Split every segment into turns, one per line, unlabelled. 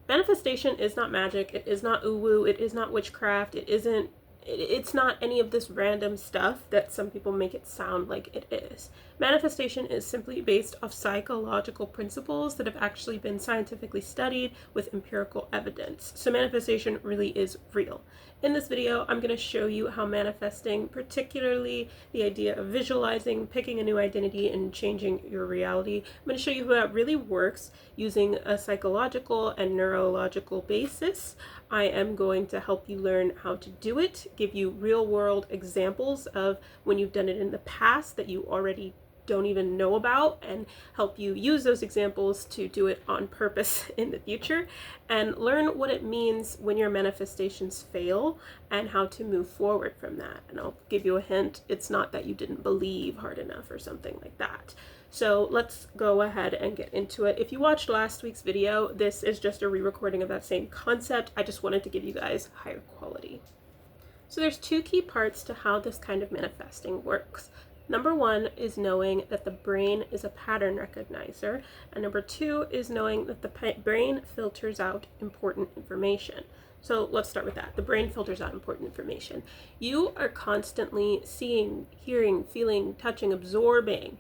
Manifestation is not magic. It is not woo, it is not witchcraft. It's not any of this random stuff that some people make it sound like it is. Manifestation is simply based off psychological principles that have actually been scientifically studied with empirical evidence. So manifestation really is real. In this video, I'm going to show you how manifesting, particularly the idea of visualizing, picking a new identity, and changing your reality, I'm going to show you how that really works using a psychological and neurological basis. I am going to help you learn how to do it, give you real world examples of when you've done it in the past that you already don't even know about, and help you use those examples to do it on purpose in the future, and learn what it means when your manifestations fail and how to move forward from that. And I'll give you a hint, it's not that you didn't believe hard enough or something like that. So let's go ahead and get into it. If you watched last week's video, this is just a re-recording of that same concept. I just wanted to give you guys higher quality. So there's two key parts to how this kind of manifesting works. Number one is knowing that the brain is a pattern recognizer, and number two is knowing that the brain filters out important information. So let's start with that. The brain filters out important information. You are constantly seeing, hearing, feeling, touching, absorbing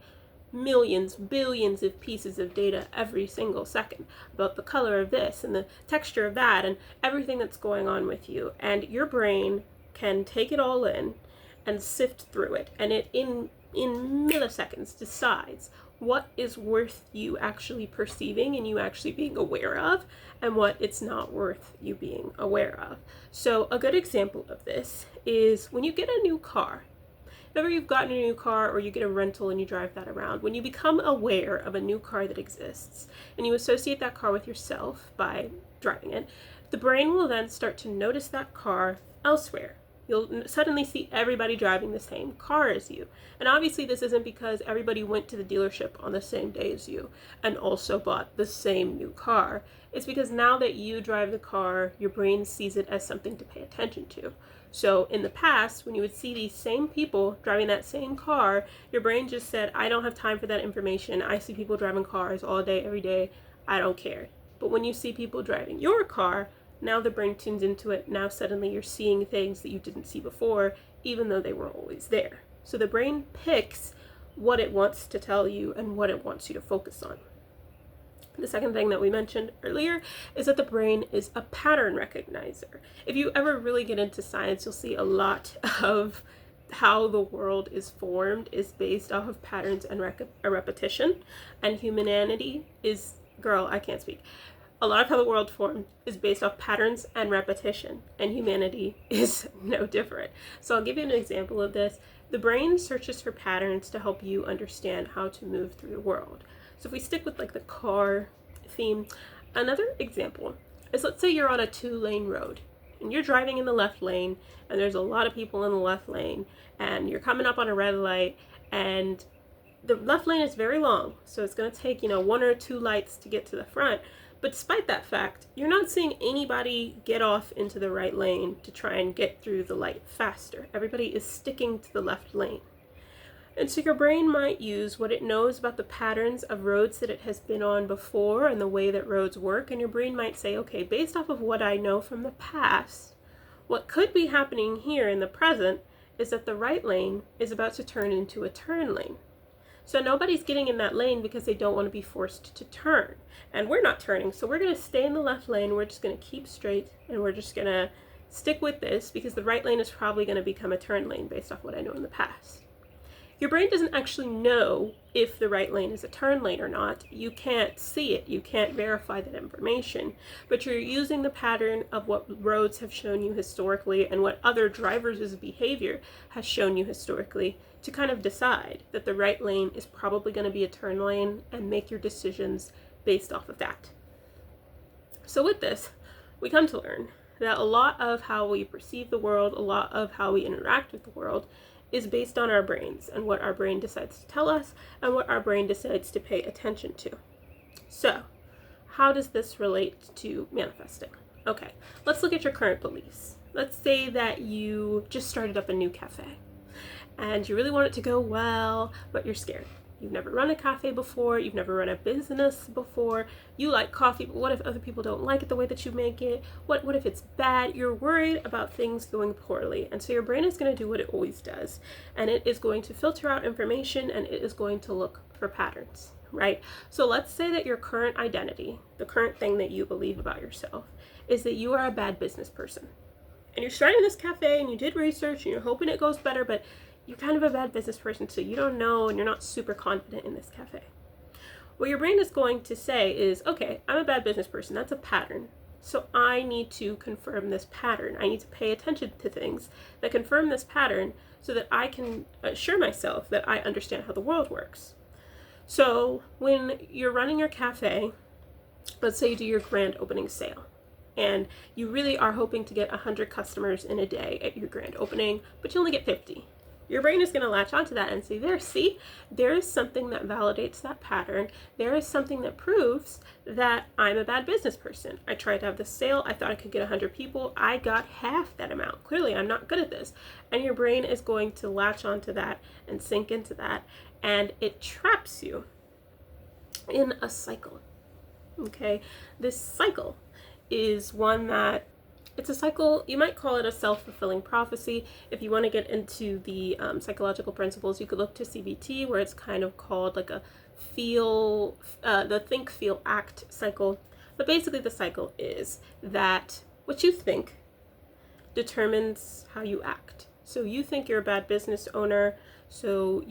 millions, billions of pieces of data every single second about the color of this and the texture of that and everything that's going on with you. And your brain can take it all in and sift through it, and it in milliseconds decides what is worth you actually perceiving and you actually being aware of, and what it's not worth you being aware of. So a good example of this is when you get a new car. If ever you've gotten a new car or you get a rental and you drive that around, when you become aware of a new car that exists and you associate that car with yourself by driving it, the brain will then start to notice that car elsewhere. You'll suddenly see everybody driving the same car as you. And obviously this isn't because everybody went to the dealership on the same day as you and also bought the same new car. It's because now that you drive the car, your brain sees it as something to pay attention to. So in the past, when you would see these same people driving that same car, your brain just said, I don't have time for that information. I see people driving cars all day, every day. I don't care. But when you see people driving your car, now the brain tunes into it. Now suddenly you're seeing things that you didn't see before, even though they were always there. So the brain picks what it wants to tell you and what it wants you to focus on. The second thing that we mentioned earlier is that the brain is a pattern recognizer. If you ever really get into science, you'll see a lot of how the world is formed is based off of patterns and repetition. And humanity is, girl, I can't speak. A lot of how the world formed is based off patterns and repetition, and humanity is no different. So I'll give you an example of this. The brain searches for patterns to help you understand how to move through the world. So if we stick with like the car theme, another example is, let's say you're on a 2-lane road and you're driving in the left lane and there's a lot of people in the left lane and you're coming up on a red light and the left lane is very long. So it's going to take, 1 or 2 lights to get to the front. But despite that fact, you're not seeing anybody get off into the right lane to try and get through the light faster. Everybody is sticking to the left lane. And so your brain might use what it knows about the patterns of roads that it has been on before and the way that roads work. And your brain might say, okay, based off of what I know from the past, what could be happening here in the present is that the right lane is about to turn into a turn lane. So nobody's getting in that lane because they don't want to be forced to turn. And we're not turning, so we're going to stay in the left lane. We're just going to keep straight, and we're just going to stick with this because the right lane is probably going to become a turn lane based off what I know in the past. Your brain doesn't actually know if the right lane is a turn lane or not. You can't see it. You can't verify that information. But you're using the pattern of what roads have shown you historically and what other drivers' behavior has shown you historically to kind of decide that the right lane is probably going to be a turn lane and make your decisions based off of that. So with this, we come to learn that a lot of how we perceive the world, a lot of how we interact with the world is based on our brains and what our brain decides to tell us and what our brain decides to pay attention to. So, how does this relate to manifesting? Okay, let's look at your current beliefs. Let's say that you just started up a new cafe and you really want it to go well, but you're scared. You've never run a cafe before, you've never run a business before, you like coffee, but what if other people don't like it the way that you make it? What if it's bad? You're worried about things going poorly. And so your brain is going to do what it always does. And it is going to filter out information, and it is going to look for patterns, right? So let's say that your current identity, the current thing that you believe about yourself, is that you are a bad business person. And you're starting this cafe and you did research and you're hoping it goes better, but you're kind of a bad business person, so you don't know and you're not super confident in this cafe. What your brain is going to say is, okay, I'm a bad business person. That's a pattern. So I need to confirm this pattern. I need to pay attention to things that confirm this pattern so that I can assure myself that I understand how the world works. So when you're running your cafe, let's say you do your grand opening sale, and you really are hoping to get 100 customers in a day at your grand opening, but you only get 50. Your brain is going to latch onto that and say, there is something that validates that pattern. There is something that proves that I'm a bad business person. I tried to have this sale. I thought I could get 100 people. I got half that amount. Clearly, I'm not good at this. And your brain is going to latch onto that and sink into that. And it traps you in a cycle. Okay? This cycle is one that it's a cycle. You might call it a self-fulfilling prophecy. If you want to get into the psychological principles, you could look to CBT, where it's kind of called like a the think, feel, act cycle. But basically the cycle is that what you think determines how you act. So you think you're a bad business owner, so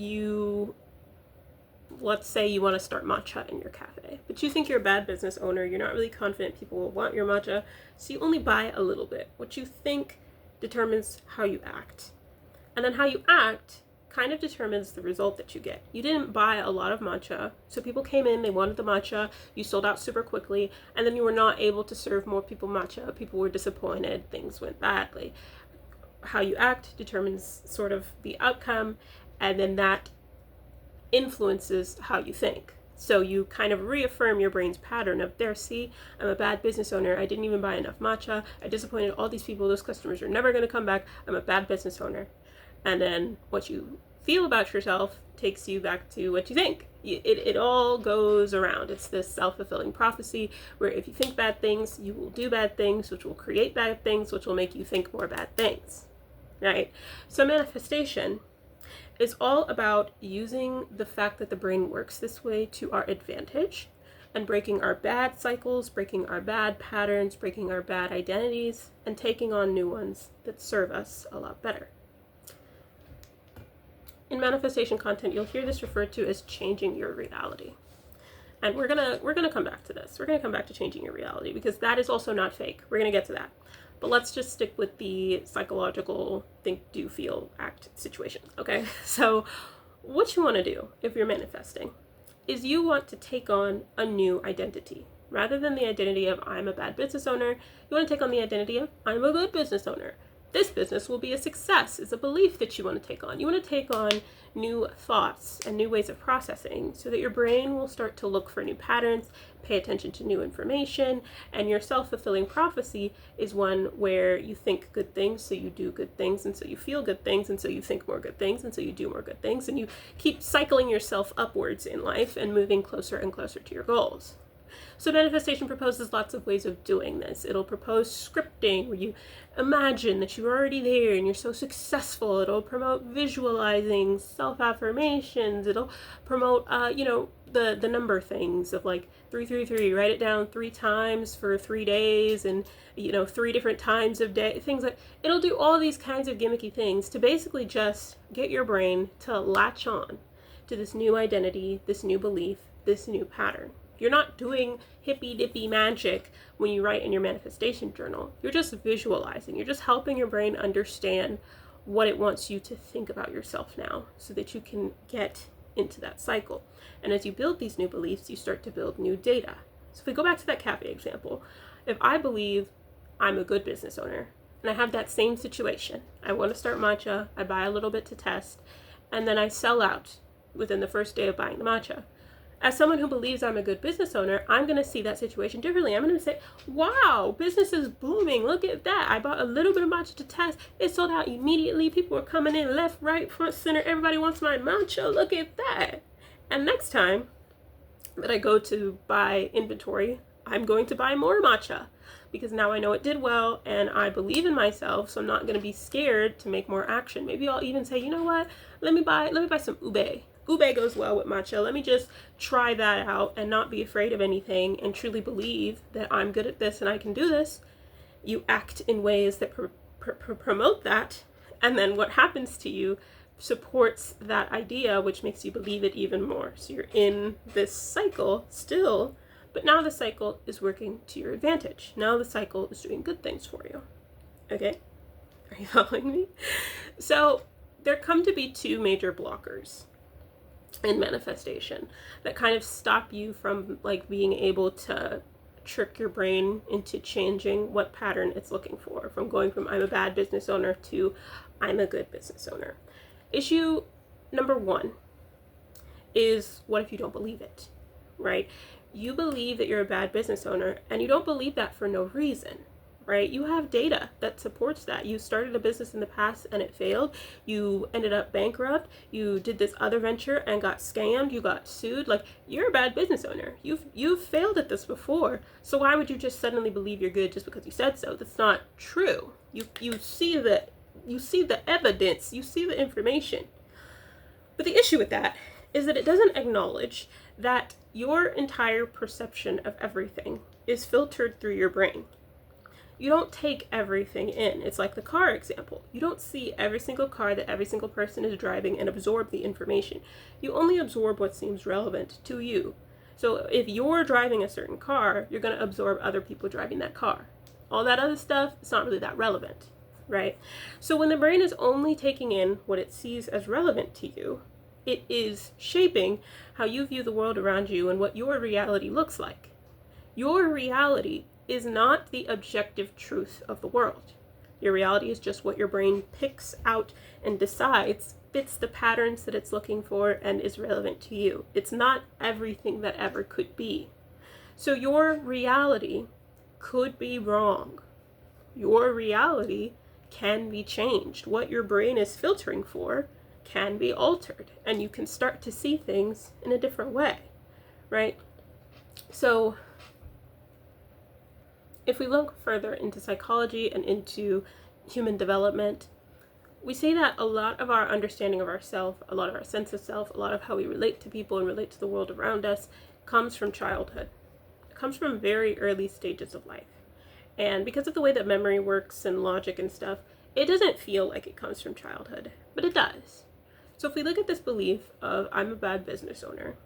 let's say you want to start matcha in your cafe, but you think you're a bad business owner, you're not really confident people will want your matcha, so you only buy a little bit. What you think determines how you act. And then how you act kind of determines the result that you get. You didn't buy a lot of matcha, so people came in, they wanted the matcha, you sold out super quickly, and then you were not able to serve more people matcha. People were disappointed, things went badly. How you act determines sort of the outcome, and then that influences how you think. So you kind of reaffirm your brain's pattern of, I'm a bad business owner. I didn't even buy enough matcha. I disappointed all these people. Those customers are never going to come back. I'm a bad business owner. And then what you feel about yourself takes you back to what you think. It all goes around. It's this self-fulfilling prophecy where if you think bad things, you will do bad things, which will create bad things, which will make you think more bad things, right? So manifestation is all about using the fact that the brain works this way to our advantage and breaking our bad cycles, breaking our bad patterns, breaking our bad identities, and taking on new ones that serve us a lot better. In manifestation content, you'll hear this referred to as changing your reality. And we're gonna come back to this. We're gonna come back to changing your reality because that is also not fake. We're gonna get to that. But let's just stick with the psychological think, do, feel, act situation, okay? So what you want to do if you're manifesting is you want to take on a new identity. Rather than the identity of I'm a bad business owner, you want to take on the identity of I'm a good business owner. This business will be a success. It's a belief that you want to take on. You want to take on new thoughts and new ways of processing so that your brain will start to look for new patterns, pay attention to new information, and your self-fulfilling prophecy is one where you think good things, so you do good things, and so you feel good things, and so you think more good things, and so you do more good things, and you keep cycling yourself upwards in life and moving closer and closer to your goals. So manifestation proposes lots of ways of doing this. It'll propose scripting, where you imagine that you're already there and you're so successful. It'll promote visualizing, self-affirmations. It'll promote, the number things of like 333, write it down 3 times for 3 days and, 3 different times of day, things like, it'll do all these kinds of gimmicky things to basically just get your brain to latch on to this new identity, this new belief, this new pattern. You're not doing hippy-dippy magic when you write in your manifestation journal. You're just visualizing. You're just helping your brain understand what it wants you to think about yourself now so that you can get into that cycle. And as you build these new beliefs, you start to build new data. So if we go back to that cafe example, if I believe I'm a good business owner and I have that same situation, I want to start matcha, I buy a little bit to test, and then I sell out within the first day of buying the matcha. As someone who believes I'm a good business owner, I'm going to see that situation differently. I'm going to say, wow, business is booming. Look at that. I bought a little bit of matcha to test. It sold out immediately. People were coming in left, right, front, center. Everybody wants my matcha. Look at that. And next time that I go to buy inventory, I'm going to buy more matcha because now I know it did well and I believe in myself, so I'm not going to be scared to make more action. Maybe I'll even say, you know what, let me buy some ube. Ube goes well with matcha. Let me just try that out and not be afraid of anything and truly believe that I'm good at this and I can do this. You act in ways that promote that, and then what happens to you supports that idea, which makes you believe it even more. So you're in this cycle still, but now the cycle is working to your advantage. Now the cycle is doing good things for you. Okay? Are you following me? So there come to be two major blockers in manifestation that kind of stop you from like being able to trick your brain into changing what pattern it's looking for, from going from I'm a bad business owner to I'm a good business owner. Issue number one is, what if you don't believe it, right? You believe that you're a bad business owner and you don't believe that for no reason, right? You have data that supports that. You started a business in the past and it failed. You ended up bankrupt. You did this other venture and got scammed. You got sued. Like, you're a bad business owner. You've failed at this before. So why would you just suddenly believe you're good just because you said so? That's not true. You see the evidence, you see the information. But the issue with that is that it doesn't acknowledge that your entire perception of everything is filtered through your brain. You don't take everything in. It's like the car example. You don't see every single car that every single person is driving and absorb the information. You only absorb what seems relevant to you. So if you're driving a certain car, you're going to absorb other people driving that car. All that other stuff, it's not really that relevant, right? So when the brain is only taking in what it sees as relevant to you, it is shaping how you view the world around you and what your reality looks like. Your reality is not the objective truth of the world. Your reality is just what your brain picks out and decides fits the patterns that it's looking for and is relevant to you. It's not everything that ever could be. So your reality could be wrong. Your reality can be changed. What your brain is filtering for can be altered, and you can start to see things in a different way, right? So if we look further into psychology and into human development, we see that a lot of our understanding of ourself, a lot of our sense of self, a lot of how we relate to people and relate to the world around us comes from childhood. It comes from very early stages of life. And because of the way that memory works and logic and stuff, it doesn't feel like it comes from childhood, but it does. So if we look at this belief of I'm a bad business owner,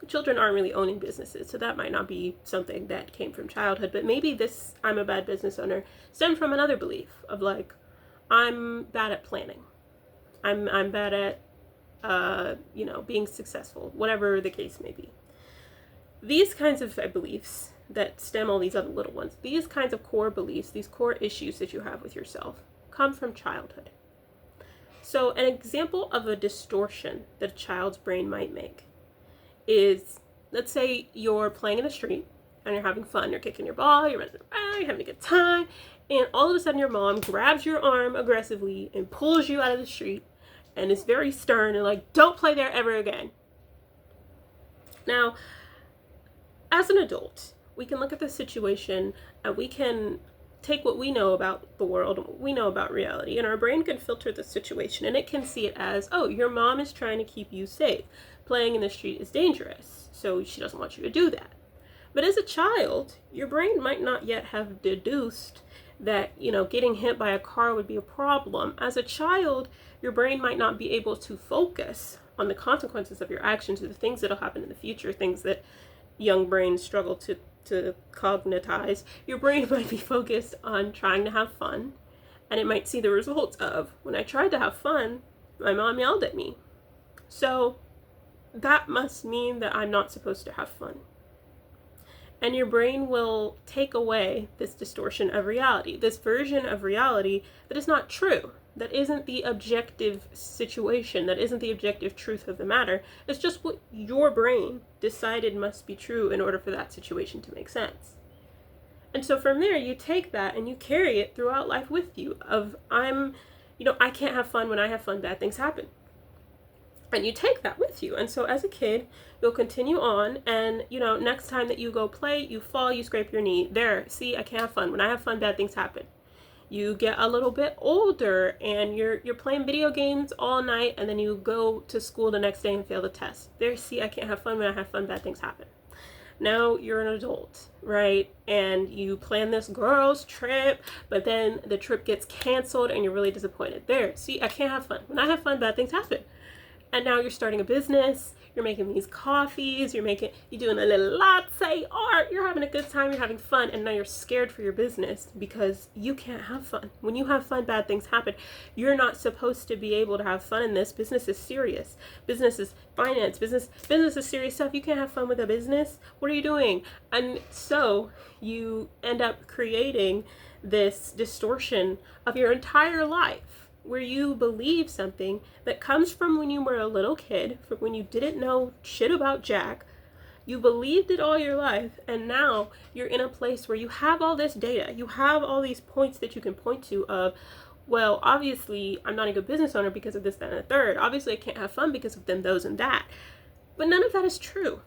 children aren't really owning businesses, so that might not be something that came from childhood, but maybe this I'm a bad business owner stemmed from another belief of like, I'm bad at planning. I'm bad at, being successful, whatever the case may be. These kinds of beliefs that stem all these other little ones, these kinds of core beliefs, these core issues that you have with yourself come from childhood. So an example of a distortion that a child's brain might make is, let's say you're playing in the street and you're having fun, you're kicking your ball, you're running around, you're having a good time, and all of a sudden your mom grabs your arm aggressively and pulls you out of the street and is very stern and like, don't play there ever again. Now, as an adult, we can look at this situation and we can take what we know about the world, what we know about reality, and our brain can filter the situation and it can see it as, oh, your mom is trying to keep you safe. Playing in the street is dangerous, so she doesn't want you to do that. But as a child, your brain might not yet have deduced that, getting hit by a car would be a problem. As a child, your brain might not be able to focus on the consequences of your actions or the things that'll happen in the future, things that young brains struggle to cognitize. Your brain might be focused on trying to have fun, and it might see the results of, when I tried to have fun, my mom yelled at me. So that must mean that I'm not supposed to have fun. And your brain will take away this distortion of reality, this version of reality that is not true, that isn't the objective situation, that isn't the objective truth of the matter. It's just what your brain decided must be true in order for that situation to make sense. And so from there, you take that and you carry it throughout life with you of I can't have fun. When I have fun, bad things happen. And you take that with you. And so as a kid, you'll continue on, and next time that you go play, you fall, you scrape your knee. There, see, I can't have fun. When I have fun, bad things happen. You get a little bit older and you're playing video games all night, and then you go to school the next day and fail the test. There, see, I can't have fun. When I have fun, bad things happen. Now you're an adult, right? And you plan this girls' trip, but then the trip gets canceled and you're really disappointed. There, see, I can't have fun. When I have fun, bad things happen. And now you're starting a business, you're making these coffees, you're doing a little latte art, you're having a good time, you're having fun, and now you're scared for your business because you can't have fun. When you have fun, bad things happen. You're not supposed to be able to have fun in this. Business is serious. Business is finance. Business is serious stuff. You can't have fun with a business. What are you doing? And so you end up creating this distortion of your entire life, where you believe something that comes from when you were a little kid, from when you didn't know shit about Jack. You believed it all your life, and now you're in a place where you have all this data. You have all these points that you can point to of, well, obviously I'm not a good business owner because of this, that, and the third. Obviously I can't have fun because of them, those, and that. But none of that is true.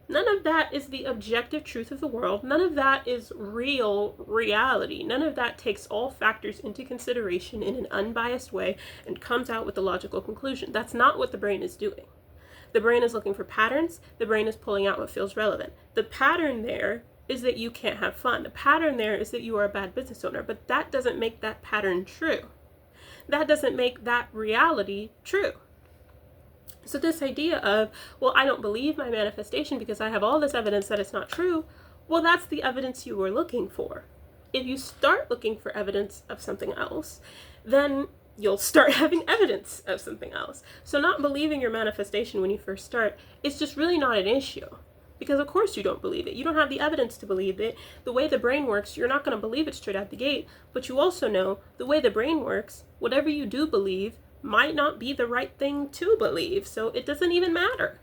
None of that is the objective truth of the world. None of that is real reality. None of that takes all factors into consideration in an unbiased way and comes out with a logical conclusion. That's not what the brain is doing. The brain is looking for patterns. The brain is pulling out what feels relevant. The pattern there is that you can't have fun. The pattern there is that you are a bad business owner, but that doesn't make that pattern true. That doesn't make that reality true. So this idea of, well, I don't believe my manifestation because I have all this evidence that it's not true, well, that's the evidence you were looking for. If you start looking for evidence of something else, then you'll start having evidence of something else. So not believing your manifestation when you first start is just really not an issue. Because of course you don't believe it. You don't have the evidence to believe it. The way the brain works, you're not going to believe it straight out the gate. But you also know the way the brain works, whatever you do believe might not be the right thing to believe, so it doesn't even matter.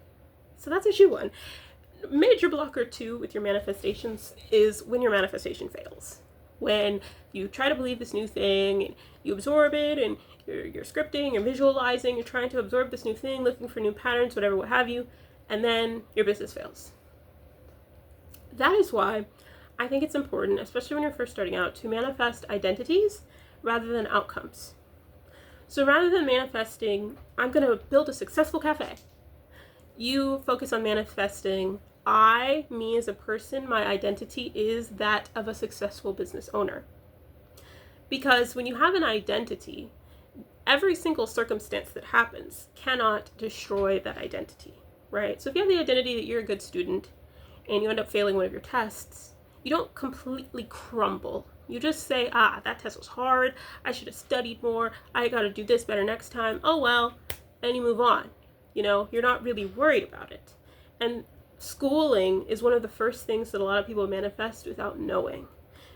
So that's issue one. Major blocker two with your manifestations is when your manifestation fails. When you try to believe this new thing, and you absorb it, and you're scripting, you're visualizing, you're trying to absorb this new thing, looking for new patterns, whatever, what have you, and then your business fails. That is why I think it's important, especially when you're first starting out, to manifest identities rather than outcomes. So rather than manifesting, I'm going to build a successful cafe, you focus on manifesting, me as a person, my identity is that of a successful business owner. Because when you have an identity, every single circumstance that happens cannot destroy that identity, right? So if you have the identity that you're a good student and you end up failing one of your tests, you don't completely crumble. You just say, that test was hard, I should have studied more, I got to do this better next time, oh well, and you move on. You're not really worried about it. And schooling is one of the first things that a lot of people manifest without knowing.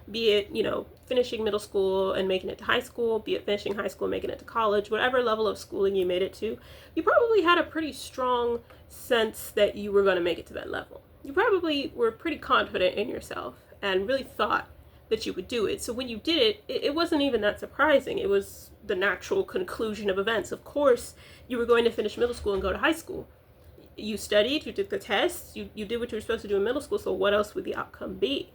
Be it, finishing middle school and making it to high school, be it finishing high school and making it to college, whatever level of schooling you made it to, you probably had a pretty strong sense that you were going to make it to that level. You probably were pretty confident in yourself and really thought that you would do it. So when you did it, it wasn't even that surprising. It was the natural conclusion of events. Of course, you were going to finish middle school and go to high school. You studied, you took the tests, you did what you were supposed to do in middle school, so what else would the outcome be?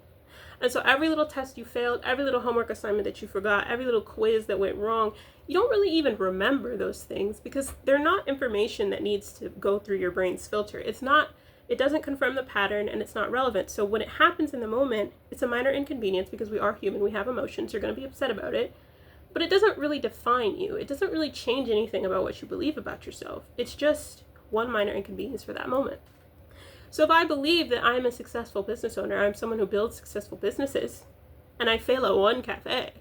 And so every little test you failed, every little homework assignment that you forgot, every little quiz that went wrong, you don't really even remember those things because they're not information that needs to go through your brain's filter. It doesn't confirm the pattern and it's not relevant. So when it happens in the moment, it's a minor inconvenience because we are human, we have emotions, you're going to be upset about it, but it doesn't really define you. It doesn't really change anything about what you believe about yourself. It's just one minor inconvenience for that moment. So if I believe that I'm a successful business owner, I'm someone who builds successful businesses, and I fail at one cafe,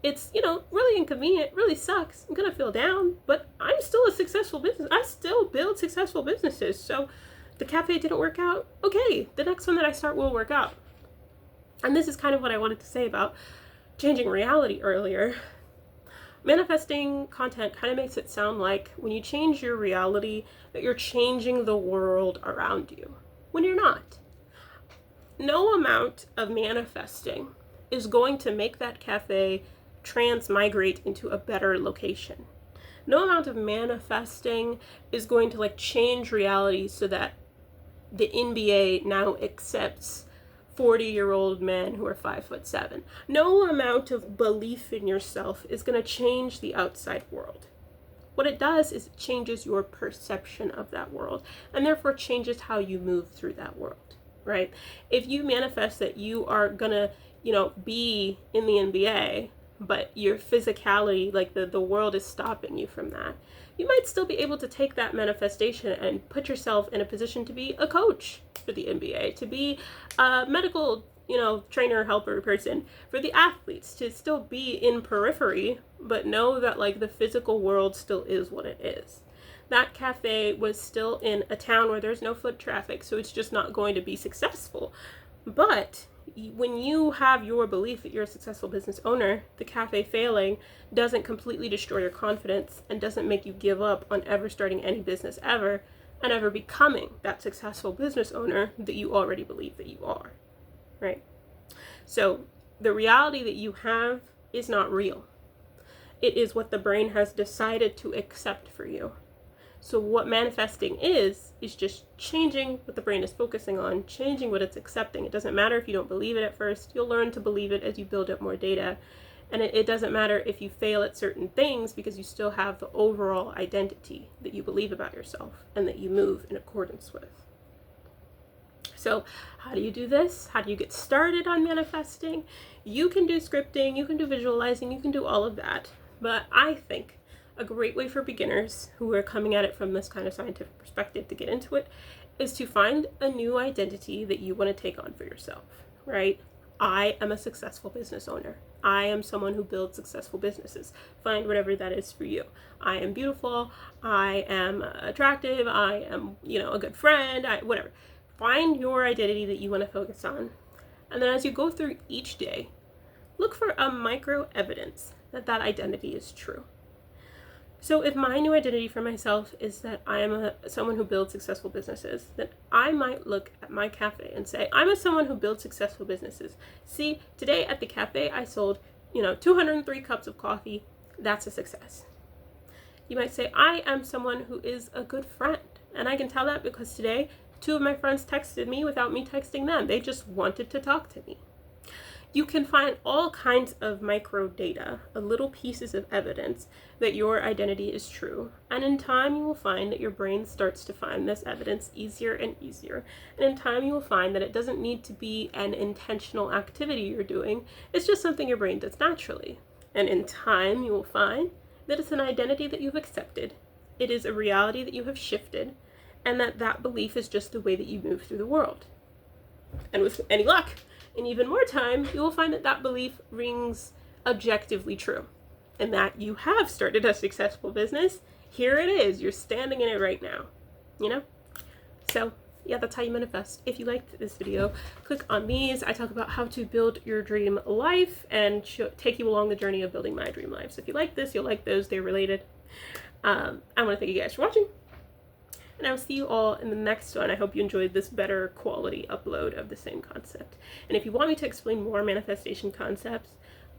it's, really inconvenient, really sucks. I'm going to feel down, but I'm still a successful business. I still build successful businesses. So the cafe didn't work out. Okay, the next one that I start will work out. And this is kind of what I wanted to say about changing reality earlier. Manifesting content kind of makes it sound like when you change your reality that you're changing the world around you, when you're not. No amount of manifesting is going to make that cafe transmigrate into a better location. No amount of manifesting is going to like change reality so that the NBA now accepts 40-year-old men who are 5'7". No amount of belief in yourself is going to change the outside world. What it does is it changes your perception of that world, and therefore changes how you move through that world, right? If you manifest that you are gonna, be in the NBA, but your physicality, like the world is stopping you from that, you might still be able to take that manifestation and put yourself in a position to be a coach for the NBA, to be a medical, trainer, helper person for the athletes, to still be in periphery, but know that like the physical world still is what it is. That cafe was still in a town where there's no foot traffic, so it's just not going to be successful. But when you have your belief that you're a successful business owner, the cafe failing doesn't completely destroy your confidence and doesn't make you give up on ever starting any business ever and ever becoming that successful business owner that you already believe that you are, right? So the reality that you have is not real. It is what the brain has decided to accept for you. So what manifesting is just changing what the brain is focusing on, changing what it's accepting. It doesn't matter if you don't believe it at first. You'll learn to believe it as you build up more data. And it doesn't matter if you fail at certain things, because you still have the overall identity that you believe about yourself and that you move in accordance with. So how do you do this? How do you get started on manifesting? You can do scripting, you can do visualizing, you can do all of that. But I think a great way for beginners who are coming at it from this kind of scientific perspective to get into it is to find a new identity that you want to take on for yourself, right? I am a successful business owner. I am someone who builds successful businesses. Find whatever that is for you. I am beautiful. I am attractive. I am, a good friend. Whatever. Find your identity that you want to focus on. And then as you go through each day, look for a micro evidence that that identity is true. So if my new identity for myself is that I am someone who builds successful businesses, then I might look at my cafe and say, I'm someone who builds successful businesses. See, today at the cafe, I sold, 203 cups of coffee. That's a success. You might say, I am someone who is a good friend. And I can tell that because today, 2 of my friends texted me without me texting them. They just wanted to talk to me. You can find all kinds of micro data, little pieces of evidence that your identity is true. And in time, you will find that your brain starts to find this evidence easier and easier. And in time, you will find that it doesn't need to be an intentional activity you're doing. It's just something your brain does naturally. And in time, you will find that it's an identity that you've accepted. It is a reality that you have shifted. And that belief is just the way that you move through the world. And with any luck, in even more time, you will find that that belief rings objectively true, and that you have started a successful business. Here it is. You're standing in it right now, So yeah, that's how you manifest. If you liked this video, click on these. I talk about how to build your dream life and take you along the journey of building my dream life. So if you like this, you'll like those. They're related. I want to thank you guys for watching. And I'll see you all in the next one. I hope you enjoyed this better quality upload of the same concept. And if you want me to explain more manifestation concepts,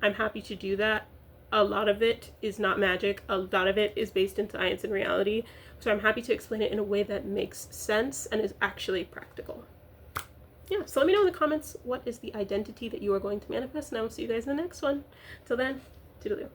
I'm happy to do that. A lot of it is not magic. A lot of it is based in science and reality. So I'm happy to explain it in a way that makes sense and is actually practical. Yeah, so let me know in the comments what is the identity that you are going to manifest, and I will see you guys in the next one. Till then, toodaloo.